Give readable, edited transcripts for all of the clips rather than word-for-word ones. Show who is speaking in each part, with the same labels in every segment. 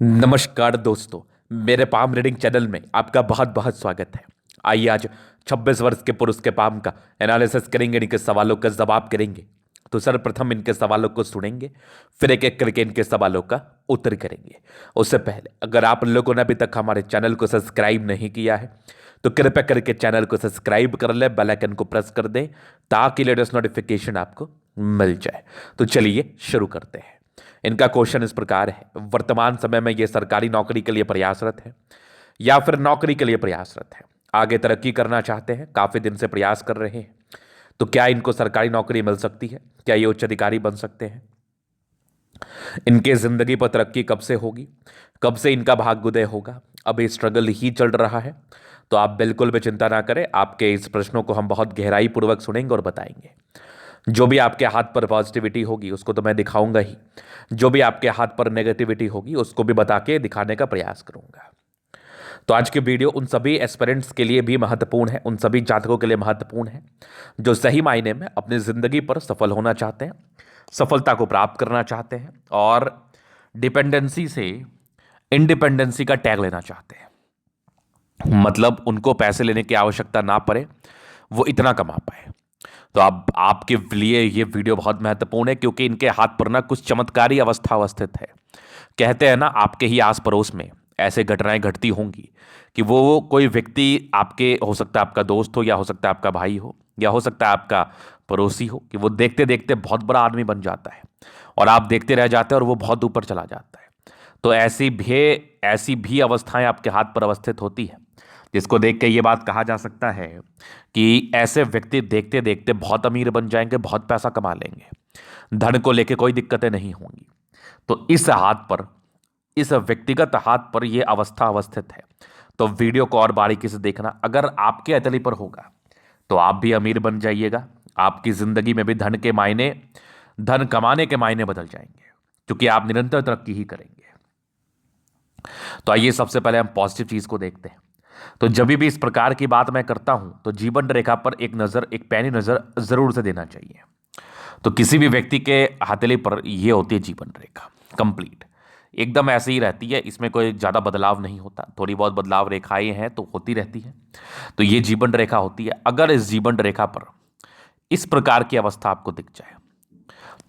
Speaker 1: नमस्कार दोस्तों। मेरे पाम रीडिंग चैनल में आपका बहुत बहुत स्वागत है। आइए आज 26 वर्ष के पुरुष के पाम का एनालिसिस करेंगे, इनके सवालों का जवाब करेंगे। तो सर्वप्रथम इनके सवालों को सुनेंगे, फिर एक एक करके इनके सवालों का उत्तर करेंगे। उससे पहले अगर आप लोगों ने अभी तक हमारे चैनल को सब्सक्राइब नहीं किया है तो कृपया करके चैनल को सब्सक्राइब कर ले, बेल आइकन को प्रेस कर दें ताकि लेटेस्ट नोटिफिकेशन आपको मिल जाए। तो चलिए शुरू करते हैं। इनका क्वेश्चन इस प्रकार है, वर्तमान समय में ये सरकारी नौकरी के लिए प्रयासरत है या फिर नौकरी के लिए प्रयासरत है, आगे तरक्की करना चाहते हैं, काफी दिन से प्रयास कर रहे हैं, तो क्या इनको सरकारी नौकरी मिल सकती है? क्या ये उच्च अधिकारी बन सकते हैं? इनके जिंदगी पर तरक्की कब से होगी? कब से इनका भाग्योदय होगा? अभी स्ट्रगल ही चल रहा है, तो आप बिल्कुल भी चिंता ना करें। आपके इस प्रश्नों को हम बहुत गहराई पूर्वक सुनेंगे और बताएंगे। जो भी आपके हाथ पर पॉजिटिविटी होगी उसको तो मैं दिखाऊंगा ही, जो भी आपके हाथ पर नेगेटिविटी होगी उसको भी बता के दिखाने का प्रयास करूंगा। तो आज की वीडियो उन सभी एस्पिरेंट्स के लिए भी महत्वपूर्ण है, उन सभी जातकों के लिए महत्वपूर्ण है जो सही मायने में अपनी जिंदगी पर सफल होना चाहते हैं, सफलता को प्राप्त करना चाहते हैं और डिपेंडेंसी से इंडिपेंडेंसी का टैग लेना चाहते हैं। मतलब उनको पैसे लेने की आवश्यकता ना पड़े, वो इतना कमा पाए। तो अब आपके लिए ये वीडियो बहुत महत्वपूर्ण है क्योंकि इनके हाथ पर ना कुछ चमत्कारी अवस्था अवस्थित है। कहते हैं ना, आपके ही आस पड़ोस में ऐसे घटनाएं घटती होंगी कि वो कोई व्यक्ति आपके, हो सकता है आपका दोस्त हो या हो सकता है आपका भाई हो या हो सकता है आपका पड़ोसी हो, कि वो देखते देखते बहुत बड़ा आदमी बन जाता है और आप देखते रह जाते हैं और वो बहुत ऊपर चला जाता है। तो ऐसी भी अवस्थाएं आपके हाथ पर अवस्थित होती है, जिसको देख के ये बात कहा जा सकता है कि ऐसे व्यक्ति देखते देखते बहुत अमीर बन जाएंगे, बहुत पैसा कमा लेंगे, धन को लेके कोई दिक्कतें नहीं होंगी। तो इस व्यक्तिगत हाथ पर यह अवस्था अवस्थित है। तो वीडियो को और बारीकी से देखना। अगर आपके अतली पर होगा तो आप भी अमीर बन जाइएगा, आपकी जिंदगी में भी धन कमाने के मायने बदल जाएंगे क्योंकि आप निरंतर तरक्की ही करेंगे। तो आइए सबसे पहले हम पॉजिटिव चीज को देखते हैं। तो जब भी इस प्रकार की बात मैं करता हूं तो जीवन रेखा पर एक पैनी नजर जरूर से देना चाहिए। तो किसी भी व्यक्ति के हथेली पर यह होती है जीवन रेखा, कंप्लीट एकदम ऐसे ही रहती है, इसमें कोई ज्यादा बदलाव नहीं होता। थोड़ी बहुत बदलाव रेखाएं हैं तो होती रहती है। तो ये जीवन रेखा होती है। अगर इस जीवन रेखा पर इस प्रकार की अवस्था आपको दिख जाए,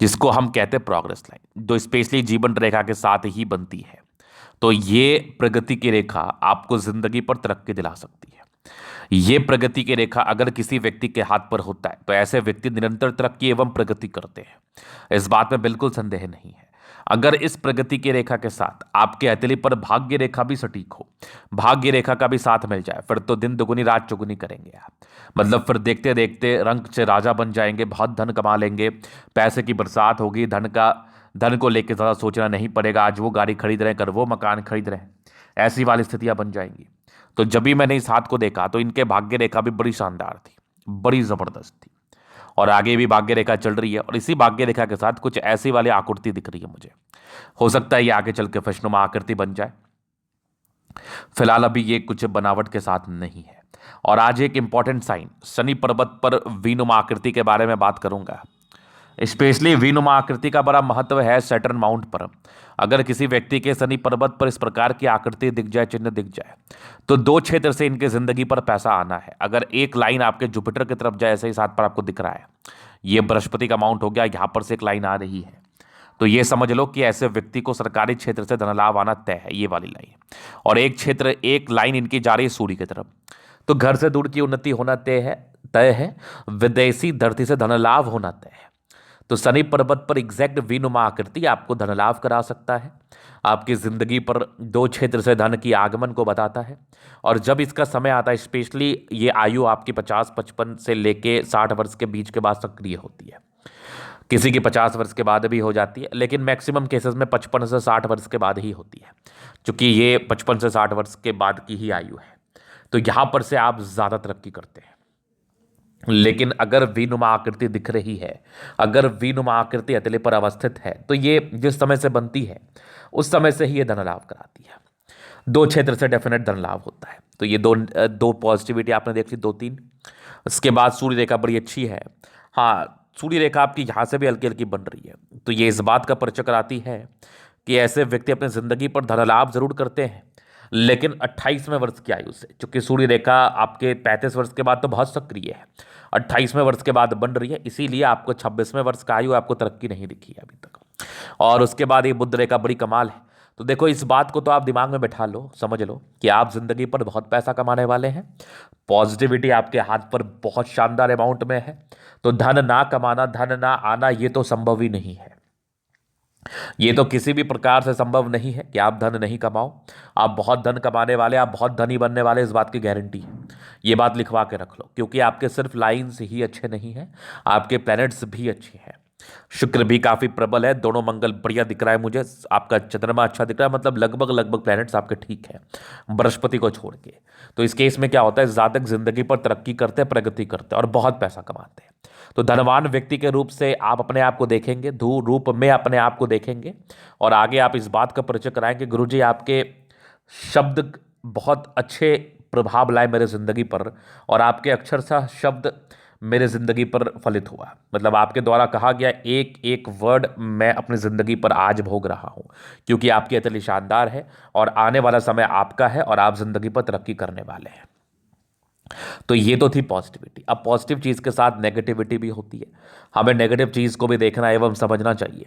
Speaker 1: जिसको हम कहते हैं प्रोग्रेस लाइन, जो स्पेशली जीवन रेखा के साथ ही बनती है, तो ये प्रगति की रेखा आपको जिंदगी पर तरक्की दिला सकती है। ये प्रगति की रेखा अगर किसी व्यक्ति के हाथ पर होता है तो ऐसे व्यक्ति निरंतर तरक्की एवं प्रगति करते हैं, इस बात में बिल्कुल संदेह नहीं है। अगर इस प्रगति की रेखा के साथ आपके हथेली पर भाग्य रेखा भी सटीक हो, भाग्य रेखा का भी साथ मिल जाए, फिर तो दिन दुगुनी रात चौगुनी करेंगे आप। मतलब फिर देखते देखते रंग से राजा बन जाएंगे, बहुत धन कमा लेंगे, पैसे की बरसात होगी, धन को लेकर ज़्यादा सोचना नहीं पड़ेगा। आज वो गाड़ी खरीद रहे हैं, कल वो मकान खरीद रहे हैं, ऐसी वाली स्थितियां बन जाएंगी। तो जब भी मैंने इस हाथ को देखा तो इनके भाग्य रेखा भी बड़ी शानदार थी, बड़ी जबरदस्त थी और आगे भी भाग्य रेखा चल रही है। और इसी भाग्य रेखा के साथ कुछ ऐसी वाली आकृति दिख रही है मुझे। हो सकता है ये आगे चल के फैशनुमा आकृति बन जाए, फिलहाल अभी ये कुछ बनावट के साथ नहीं है। और आज एक इंपॉर्टेंट साइन, शनि पर्वत पर वीनुमा आकृति के बारे में बात करूंगा। स्पेशली वीनुमा आकृति का बड़ा महत्व है सैटर्न माउंट पर। अगर किसी व्यक्ति के शनि पर्वत पर इस प्रकार की आकृति दिख जाए, चिन्ह दिख जाए, तो दो क्षेत्र से इनके जिंदगी पर पैसा आना है। अगर एक लाइन आपके जुपिटर की तरफ जाए, ऐसे ही साथ पर आपको दिख रहा है, ये बृहस्पति का माउंट हो गया, यहां पर से एक लाइन आ रही है, तो ये समझ लो कि ऐसे व्यक्ति को सरकारी क्षेत्र से धन लाभ आना तय है, ये वाली लाइन। और एक लाइन इनकी जा रही है सूर्य की तरफ, तो घर से दूर की उन्नति होना तय है, विदेशी धरती से धन लाभ होना तय है। तो शनि पर्वत पर एग्जैक्ट वीनुमा आकृति आपको धन लाभ करा सकता है, आपकी जिंदगी पर दो क्षेत्र से धन की आगमन को बताता है। और जब इसका समय आता है, स्पेशली ये आयु आपकी 50-55 से लेके 60 वर्ष के बीच के बाद सक्रिय होती है। किसी की 50 वर्ष के बाद भी हो जाती है, लेकिन मैक्सिमम केसेस में 55 से 60 वर्ष के बाद ही होती है, क्योंकि ये 55 से 60 वर्ष के बाद की ही आयु है। तो यहां पर से आप ज्यादा तरक्की करते हैं। लेकिन अगर वीनुमा आकृति दिख रही है, अगर वीनुमा आकृति हथेली पर अवस्थित है, तो ये जिस समय से बनती है उस समय से ही ये धन लाभ कराती है। दो क्षेत्र से डेफिनेट धन लाभ होता है। तो ये दो पॉजिटिविटी आपने देख ली, 2-3। उसके बाद सूर्य रेखा बड़ी अच्छी है। हाँ, सूर्य रेखा आपकी यहाँ से भी हल्की हल्की बन रही है, तो ये इस बात का परिचय कराती है कि ऐसे व्यक्ति अपनी जिंदगी पर धन लाभ जरूर करते हैं, लेकिन 28वें वर्ष की आयु से, चूंकि सूर्य रेखा आपके 35 वर्ष के बाद तो बहुत सक्रिय है, 28वें वर्ष के बाद बन रही है, इसीलिए आपको 26वें वर्ष का आयु आपको तरक्की नहीं दिखी है अभी तक। और उसके बाद ये बुध रेखा बड़ी कमाल है। तो देखो, इस बात को तो आप दिमाग में बैठा लो, समझ लो कि आप जिंदगी पर बहुत पैसा कमाने वाले हैं। पॉजिटिविटी आपके हाथ पर बहुत शानदार अमाउंट में है। तो धन ना कमाना, धन ना आना, ये तो संभव ही नहीं है। ये तो किसी भी प्रकार से संभव नहीं है कि आप धन नहीं कमाओ। आप बहुत धन कमाने वाले, आप बहुत धनी बनने वाले, इस बात की गारंटी है। ये बात लिखवा के रख लो, क्योंकि आपके सिर्फ लाइन्स ही अच्छे नहीं हैं, आपके प्लैनेट्स भी अच्छे हैं। शुक्र भी काफी प्रबल है, दोनों मंगल बढ़िया दिख रहा है मुझे, आपका चंद्रमा अच्छा दिख रहा है, मतलब लगभग लगभग प्लैनेट्स आपके ठीक है, बृहस्पति को छोड़ के। तो इस केस में क्या होता है, जातक जिंदगी पर तरक्की करते हैं, प्रगति करते हैं और बहुत पैसा कमाते हैं। तो धनवान व्यक्ति के रूप से आप अपने आप को देखेंगे, धू रूप में अपने आप को देखेंगे, और आगे आप इस बात का परिचय कराएंगे, गुरुजी आपके शब्द बहुत अच्छे प्रभाव लाए मेरे जिंदगी पर, और आपके अक्षरशः शब्द मेरे जिंदगी पर फलित हुआ। मतलब आपके द्वारा कहा गया एक एक वर्ड मैं अपनी जिंदगी पर आज भोग रहा हूं, क्योंकि आपकी अतली शानदार है और आने वाला समय आपका है और आप जिंदगी पर तरक्की करने वाले हैं। तो ये तो थी पॉजिटिविटी। अब पॉजिटिव चीज़ के साथ नेगेटिविटी भी होती है, हमें नेगेटिव चीज़ को भी देखना एवं समझना चाहिए।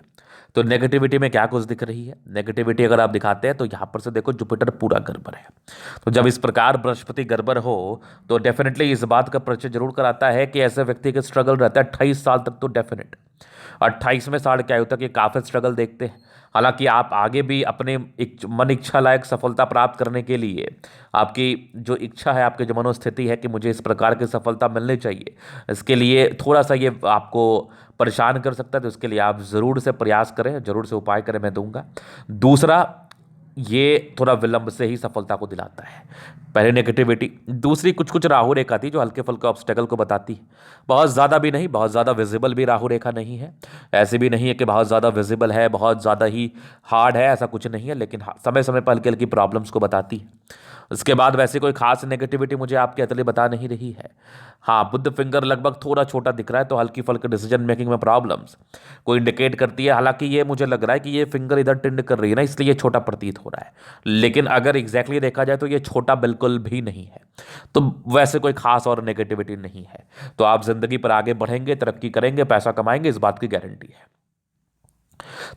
Speaker 1: तो नेगेटिविटी में क्या कुछ दिख रही है, नेगेटिविटी अगर आप दिखाते हैं तो यहाँ पर से देखो जुपिटर पूरा गड़बड़ है। तो जब इस प्रकार बृहस्पति गड़बड़ हो तो डेफिनेटली इस बात का परिचय जरूर कराता है कि ऐसे व्यक्ति का स्ट्रगल रहता है 28 साल तक, तो डेफिनेट 28वें साल की आयु तक ये काफ़ी स्ट्रगल देखते हैं। हालांकि आप आगे भी अपने मन इच्छा लायक सफलता प्राप्त करने के लिए, आपकी जो इच्छा है, आपकी जो मनोस्थिति है कि मुझे इस प्रकार की सफलता मिलनी चाहिए, इसके लिए थोड़ा सा ये आपको परेशान कर सकता है। तो इसके लिए आप ज़रूर से प्रयास करें, ज़रूर से उपाय करें, मैं दूंगा। दूसरा, ये थोड़ा विलंब से ही सफलता को दिलाता है, पहले नेगेटिविटी। दूसरी कुछ कुछ राहु रेखा थी जो हल्के फुल्के ऑब्स्टेकल को बताती है, बहुत ज़्यादा भी नहीं, बहुत ज़्यादा विजिबल भी राहु रेखा नहीं है, ऐसे भी नहीं है कि बहुत ज़्यादा विजिबल है, बहुत ज़्यादा ही हार्ड है, ऐसा कुछ नहीं है, लेकिन समय समय पर हल्की हल्की प्रॉब्लम्स को बताती है। उसके बाद वैसे कोई खास नेगेटिविटी मुझे आपके अतले बता नहीं रही है। हाँ, बुद्ध फिंगर लगभग थोड़ा छोटा दिख रहा है, तो हल्की फुल्की डिसीजन मेकिंग में प्रॉब्लम्स को इंडिकेट करती है। हालांकि ये मुझे लग रहा है कि ये फिंगर इधर टिंड कर रही है ना, इसलिए ये छोटा प्रतीत हो रहा है, लेकिन अगर एग्जैक्टली देखा जाए तो ये छोटा बिल्कुल भी नहीं है। तो वैसे कोई खास और नेगेटिविटी नहीं है। तो आप जिंदगी पर आगे बढ़ेंगे, तरक्की करेंगे, पैसा कमाएंगे, इस बात की गारंटी है।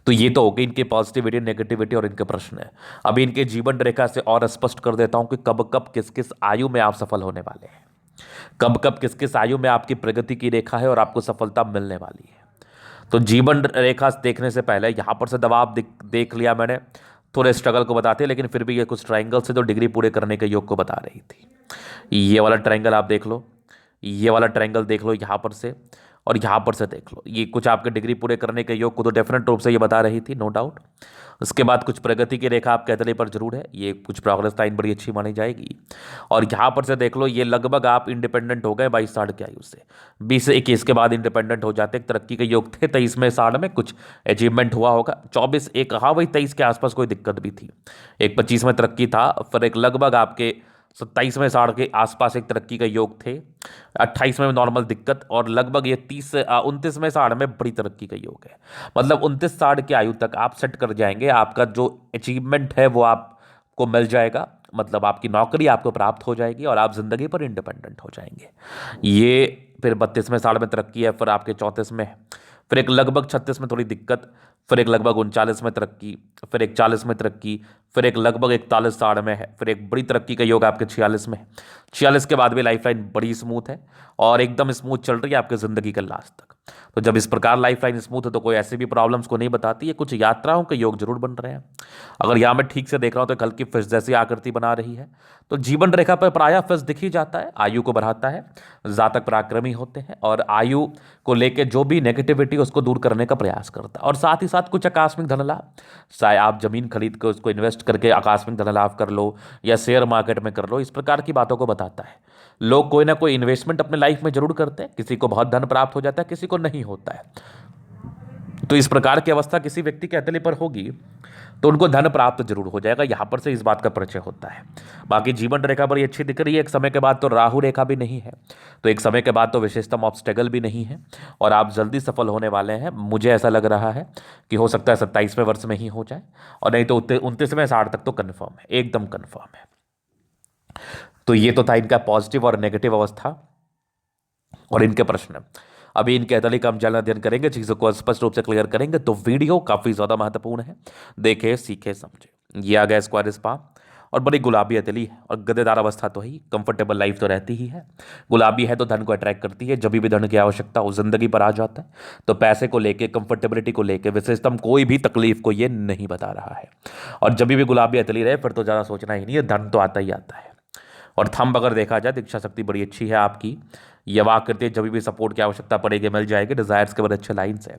Speaker 1: तो ये तो हो गई इनके पॉजिटिविटी, नेगेटिविटी और इनके प्रश्न है। अभी इनके जीवन रेखा से और स्पष्ट कर देता हूं कि कब कब किस किस आयु में आप सफल होने वाले हैं, कब कब किस किस आयु में आपकी प्रगति की रेखा है और आपको सफलता मिलने वाली है। तो जीवन रेखा देखने से पहले यहां पर से दबाव देख लिया मैंने, थोड़े स्ट्रगल को बताते, लेकिन फिर भी ये कुछ ट्राइंगल से तो डिग्री पूरे करने के योग को बता रही थी। ये वाला ट्राइंगल आप देख लो, ये वाला ट्राइंगल देख लो यहाँ पर से, और यहाँ पर से देख लो, ये कुछ आपके डिग्री पूरे करने के योग को तो डेफिनेट रूप से ये बता रही थी, नो डाउट। उसके बाद कुछ प्रगति की रेखा आपके अतले पर जरूर है, ये कुछ प्रोग्रेस लाइन बड़ी अच्छी मानी जाएगी। और यहाँ पर से देख लो, ये लगभग आप इंडिपेंडेंट हो गए 22 साल की आयु से, 20 से 21 के बाद इंडिपेंडेंट हो जाते, तरक्की के योग थे। 23वें साल में कुछ अचीवमेंट हुआ होगा, 24 एक, हाँ वही 23 के आसपास कोई दिक्कत भी थी, एक 25 में तरक्की था, फिर एक लगभग आपके 27वें साल के आसपास एक तरक्की का योग थे, 28वें में नॉर्मल दिक्कत, और लगभग ये 30 से 29वें साल में बड़ी तरक्की का योग है। मतलब 29 साल की आयु तक आप सेट कर जाएंगे, आपका जो अचीवमेंट है वो आपको मिल जाएगा, मतलब आपकी नौकरी आपको प्राप्त हो जाएगी और आप जिंदगी पर इंडिपेंडेंट हो जाएंगे। ये फिर 32वें साल में तरक्की है, फिर आपके 34 में, फिर एक लगभग 36 में थोड़ी दिक्कत, फिर एक लगभग 39 में तरक्की, फिर एक 40 में तरक्की, फिर एक लगभग 41 साल में है, फिर एक बड़ी तरक्की का योग आपके 46 में है। 46 के बाद भी लाइफ लाइन बड़ी स्मूथ है और एकदम स्मूथ चल रही है आपके ज़िंदगी के लास्ट तक। तो जब इस प्रकार लाइफ लाइन स्मूथ है तो कोई ऐसी भी प्रॉब्लम्स को नहीं बताती है, कुछ यात्राओं के योग जरूर बन रहे हैं। अगर यहाँ मैं ठीक से देख रहा हूँ तो एक हल्की फिश जैसी आकृति बना रही है, तो जीवन रेखा पर प्रायः फिश दिख ही जाता है, आयु को बढ़ाता है, जातक पराक्रमी होते हैं और आयु को लेकर जो भी नेगेटिविटी उसको दूर करने का प्रयास करता है। और साथ ही साथ कुछ आकस्मिक धन लाभ, चाहे आप जमीन खरीद कर उसको इन्वेस्ट करके आकस्मिक धन लाभ कर लो या शेयर मार्केट में कर लो, इस प्रकार की बातों को बताता है। लोग कोई ना कोई इन्वेस्टमेंट अपने लाइफ में जरूर करते हैं, किसी को बहुत धन प्राप्त हो जाता है, किसी को नहीं होता है। तो इस प्रकार की अवस्था किसी व्यक्ति के हथेली पर होगी तो उनको धन प्राप्त जरूर हो जाएगा, यहां पर से इस बात का परिचय होता है। बाकी जीवन रेखा बड़ी अच्छी दिख रही है, एक समय के बाद तो राहु रेखा भी नहीं है, तो एक समय के बाद तो विशेषतम ऑब्स्टेकल भी नहीं है और आप जल्दी सफल होने वाले हैं। मुझे ऐसा लग रहा है कि हो सकता है 27वें वर्ष में ही हो जाए, और नहीं तो 29वें 60 तक तो कन्फर्म है, एकदम कन्फर्म है। तो ये तो था इनका पॉजिटिव और नेगेटिव अवस्था और इनके प्रश्न। अभी इनके हथेली का हम जल्द अध्ययन करेंगे, चीज़ों को स्पष्ट रूप से क्लियर करेंगे, तो वीडियो काफ़ी ज़्यादा महत्वपूर्ण है, देखे सीखे समझे। ये आ गया स्क्वायर स्पा और बड़ी गुलाबी हथेली है और गद्देदार अवस्था तो ही, कंफर्टेबल लाइफ तो रहती ही है। गुलाबी है तो धन को अट्रैक्ट करती है, जब भी धन की आवश्यकता हो जिंदगी पर आ जाता है, तो पैसे को लेके, कंफर्टेबिलिटी को लेके विशेषतम कोई भी तकलीफ को ये नहीं बता रहा है। और जब भी गुलाबी हथेली रहे फिर तो ज़्यादा सोचना ही नहीं है, धन तो आता ही आता है। और थंब अगर देखा जाए तो इच्छा शक्ति बड़ी अच्छी है आपकी, ये वाक करती है, जब भी सपोर्ट की आवश्यकता पड़ेगी मिल जाएगी। डिजायर्स के बड़े अच्छे लाइन्स है,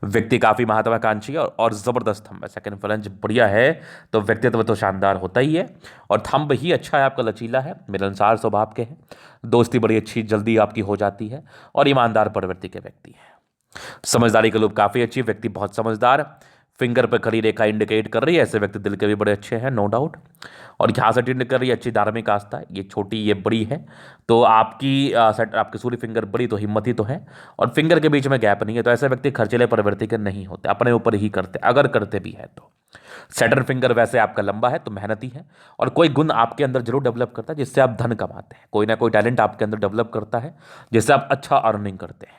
Speaker 1: व्यक्ति काफ़ी महत्वाकांक्षी है और ज़बरदस्त थंब है। सेकंड फ्लंज बढ़िया है तो व्यक्तित्व तो शानदार होता ही है, और थंब ही अच्छा है आपका, लचीला है, मिलनसार स्वभाव के हैं, दोस्ती बड़ी अच्छी जल्दी आपकी हो जाती है और ईमानदार प्रवृत्ति के व्यक्ति हैं। समझदारी के लोग काफ़ी अच्छी, व्यक्ति बहुत समझदार, फिंगर पर खड़ी रेखा इंडिकेट कर रही है, ऐसे व्यक्ति दिल के भी बड़े अच्छे हैं, नो डाउट। और यहाँ से इंडिकेट कर रही है अच्छी धार्मिक आस्था, ये छोटी ये बड़ी है, तो आपकी सूर्य फिंगर बड़ी तो हिम्मत ही तो है, और फिंगर के बीच में गैप नहीं है, तो ऐसे व्यक्ति खर्चीले प्रवृत्ति के नहीं होते, अपने ऊपर ही करते, अगर करते भी है तो। सैटर्न फिंगर वैसे आपका लंबा है तो मेहनती है, और कोई गुण आपके अंदर जरूर डेवलप करता है जिससे आप धन कमाते हैं, कोई ना कोई टैलेंट आपके अंदर डेवलप करता है जिससे आप अच्छा अर्निंग करते हैं।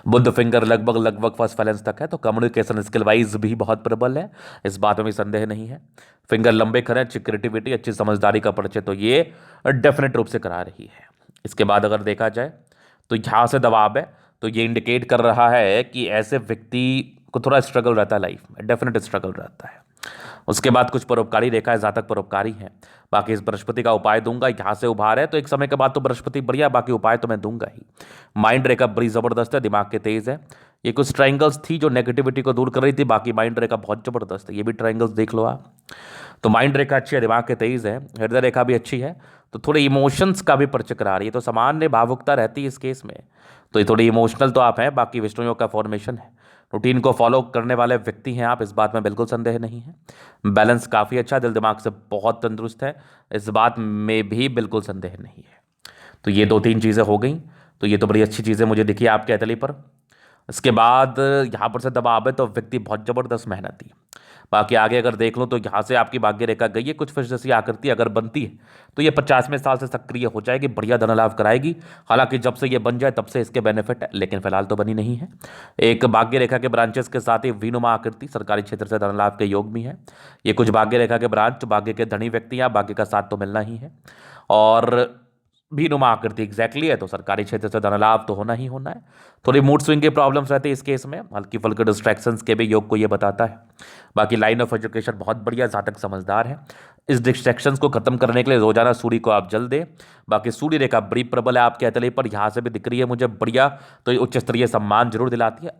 Speaker 1: बुद्ध फिंगर लगभग फर्स्ट फाइनेंस तक है, तो कम्युनिकेशन स्किल वाइज भी बहुत प्रबल है, इस बात में भी संदेह नहीं है। फिंगर लंबे खड़े, अच्छी क्रिएटिविटी, अच्छी समझदारी का परिचय तो ये डेफिनेट रूप से करा रही है। इसके बाद अगर देखा जाए तो यहाँ से दबाव है, तो ये इंडिकेट कर रहा है कि ऐसे व्यक्ति को थोड़ा स्ट्रगल रहता है लाइफ में, डेफिनेट स्ट्रगल रहता है। उसके बाद कुछ परोपकारी रेखा है, जातक परोपकारी है। बाकी इस बृहस्पति का उपाय दूंगा, यहाँ से उभार है तो एक समय के बाद तो बृहस्पति बढ़िया, बाकी उपाय तो मैं दूंगा ही। माइंड रेखा बड़ी जबरदस्त है, दिमाग के तेज है, ये कुछ ट्रायंगल्स थी जो नेगेटिविटी को दूर कर रही थी, बाकी माइंड रेखा बहुत जबरदस्त है, ये भी ट्रायंगल्स देख लो आप। तो माइंड रेखा अच्छी है, दिमाग के तेज है, हृदय रेखा भी अच्छी है, तो थोड़े इमोशंस का भी परिचय करा रही है, तो सामान्य भावुकता रहती है इस केस में, तो ये थोड़ी इमोशनल तो आप हैं। बाकी विष्णु योग का फॉर्मेशन है, रूटीन को फॉलो करने वाले व्यक्ति हैं आप, इस बात में बिल्कुल संदेह नहीं है। बैलेंस काफ़ी अच्छा, दिल दिमाग से बहुत तंदुरुस्त है, इस बात में भी बिल्कुल संदेह नहीं है। तो ये 2-3 चीज़ें हो गई, तो ये तो बड़ी अच्छी चीज़ें मुझे दिखी आपके हथेली पर। इसके बाद यहाँ पर से दबाव है तो व्यक्ति बहुत ज़बरदस्त मेहनती। बाकी आगे अगर देख लो तो यहाँ से आपकी भाग्य रेखा गई है, कुछ फिर जैसी आकृति अगर बनती है तो ये 50वें साल से सक्रिय हो जाएगी, बढ़िया धन लाभ कराएगी। हालांकि जब से ये बन जाए तब से इसके बेनिफिट है, लेकिन फिलहाल तो बनी नहीं है। एक भाग्य रेखा के ब्रांचेस के साथ ही वीनुमा आकृति सरकारी क्षेत्र से धन लाभ के योग भी है। ये कुछ भाग्य रेखा के ब्रांच, भाग्य के धनी व्यक्ति या भाग्य का साथ तो मिलना ही है, और भी नुमा आकृति एग्जैक्टली है, तो सरकारी क्षेत्र से धन लाभ तो होना ही होना है। थोड़ी मूड स्विंग की प्रॉब्लम्स रहती है इस केस में, हल्की फुल्की डिस्ट्रैक्शंस के भी योग को ये बताता है। बाकी लाइन ऑफ एजुकेशन बहुत बढ़िया, जातक समझदार है, इस डिस्ट्रैक्शंस को खत्म करने के लिए रोजाना सूर्य को आप जल दें। बाकी सूर्य रेखा बड़ी प्रबल है आपके हथेली पर, यहाँ से भी दिख रही है मुझे बढ़िया, तो ये उच्च स्तरीय सम्मान जरूर दिलाती है,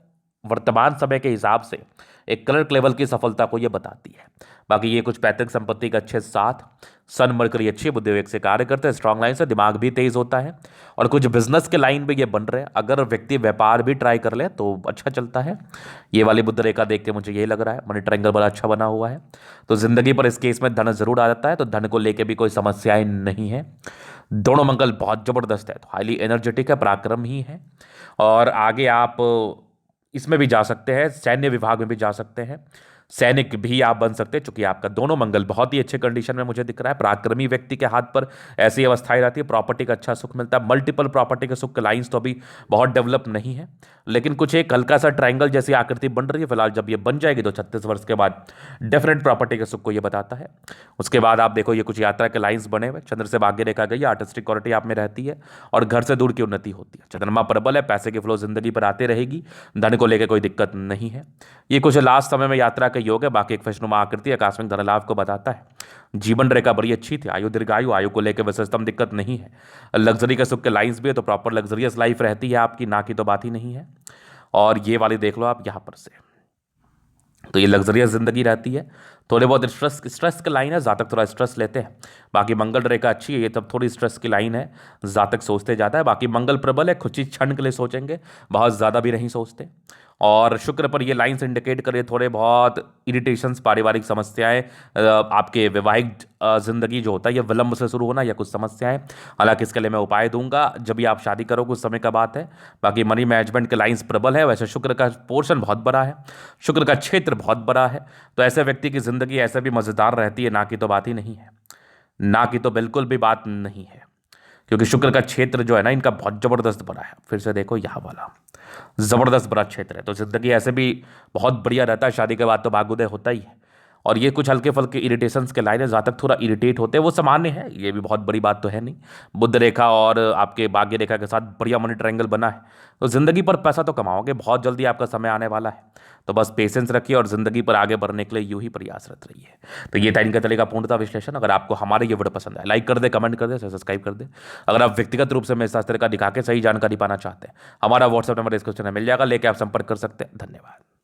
Speaker 1: वर्तमान समय के हिसाब से एक क्लर्क लेवल की सफलता को यह बताती है। बाकी ये कुछ पैतृक संपत्ति का अच्छे साथ, सन मरकरी अच्छी बुद्धि विवेक से कार्य करते हैं, स्ट्रांग लाइन से दिमाग भी तेज होता है, और कुछ बिजनेस के लाइन पे ये बन रहे हैं, अगर व्यक्ति व्यापार भी ट्राई कर ले तो अच्छा चलता है। ये वाली बुद्ध रेखा देख के मुझे यही लग रहा है, मनी ट्रायंगल बड़ा अच्छा बना हुआ है, तो जिंदगी पर इस केस में धन जरूर आ जाता है, तो धन को लेकर भी कोई समस्याएं नहीं है। दोनों मंगल बहुत जबरदस्त है, तो हाईली एनर्जेटिक है, पराक्रम ही है। और आगे आप इसमें भी जा सकते हैं, सैन्य विभाग में भी जा सकते हैं, सैनिक भी आप बन सकते हैं, चूंकि आपका दोनों मंगल बहुत ही अच्छे कंडीशन में मुझे दिख रहा है। पराक्रमी व्यक्ति के हाथ पर ऐसी अवस्थाएं रहती है, प्रॉपर्टी का अच्छा सुख मिलता है, मल्टीपल प्रॉपर्टी के सुख के लाइंस तो अभी बहुत डेवलप नहीं है, लेकिन कुछ एक हल्का सा ट्रायंगल जैसी आकृति बन रही है फिलहाल। जब ये बन जाएगी तो 36 वर्ष के बाद डेफिनेट प्रॉपर्टी के सुख को ये बताता है। उसके बाद आप देखो ये कुछ यात्रा के लाइन्स बने हुए, चंद्र से भाग्य रेखा गई, आर्टिस्टिक क्वालिटी आप में रहती है और घर से दूर की उन्नति होती है। चंद्रमा प्रबल है, पैसे की फ्लो जिंदगी पर आते रहेगी, धन को लेकर कोई दिक्कत नहीं है। ये कुछ लास्ट समय में यात्रा का योग है, बाकी एक वैष्णुमा आकृति आकस्मिक धन लाभ को बताता है। जीवन रेखा बड़ी अच्छी थी, आयु दीर्घायु, आयु को लेकर विशेषतम दिक्कत नहीं है। लग्जरी का सुख के लाइंस भी है, तो प्रॉपर लग्जरियस लाइफ रहती है आपकी, ना की तो बात ही नहीं है। और ये वाली देख लो आप यहाँ पर से, तो ये लग्जरियस जिंदगी रहती है, थोड़े बहुत स्ट्रेस स्ट्रेस की लाइन है, ज़्यादा थोड़ा स्ट्रेस लेते हैं। बाकी मंगल रेखा अच्छी है, ये तब थोड़ी स्ट्रेस की लाइन है, ज़्यादा सोचते ज़्यादा है। बाकी मंगल प्रबल है, कुछ ही क्षण के लिए सोचेंगे, बहुत ज़्यादा भी नहीं सोचते। और शुक्र पर ये लाइंस इंडिकेट करे थोड़े बहुत इरिटेशंस, पारिवारिक समस्याएं, आपके वैवाहिक जिंदगी जो होता है ये विलंब से शुरू होना या कुछ समस्याएं। हालांकि इसके लिए मैं उपाय दूंगा जब भी आप शादी करो, कुछ समय का बात है। बाकी मनी मैनेजमेंट के लाइंस प्रबल है, वैसे शुक्र का पोर्शन बहुत बड़ा है, शुक्र का क्षेत्र बहुत बड़ा है। तो ऐसे व्यक्ति की जिंदगी ऐसे भी मजेदार रहती है, ना की तो बात ही नहीं है, ना की तो बिल्कुल भी बात नहीं है। क्योंकि शुक्र का क्षेत्र जो है ना इनका बहुत जबरदस्त बड़ा है। फिर से देखो यहाँ वाला जबरदस्त बड़ा क्षेत्र है, तो जिंदगी ऐसे भी बहुत बढ़िया रहता है। शादी के बाद तो भाग्योदय होता ही है। और ये कुछ हल्के फुल्के इरिटेशंस के लाइन है, जहाँ तक थोड़ा इरिटेट होते हैं वो सामान्य है, ये भी बहुत बड़ी बात तो है नहीं। बुध रेखा और आपके भाग्य रेखा के साथ बढ़िया मनी ट्रायंगल बना है, तो जिंदगी पर पैसा तो कमाओगे, बहुत जल्दी आपका समय आने वाला है। तो बस पेशेंस रखिए और जिंदगी पर आगे बढ़ने के लिए यूं ही प्रयासरत रहिए। तो ये था इनका चलेगा पूर्णता विश्लेषण। अगर आपको हमारे ये वीडियो पसंद आए, लाइक कर दे, कमेंट कर दे, सब्सक्राइब कर दे। अगर आप व्यक्तिगत रूप से मेरे शास्त्र का दिखा के सही जानकारी पाना चाहते हैं, हमारा व्हाट्सएप नंबर डिस्क्रिप्शन में मिल जाएगा, लेके आप संपर्क कर सकते हैं। धन्यवाद।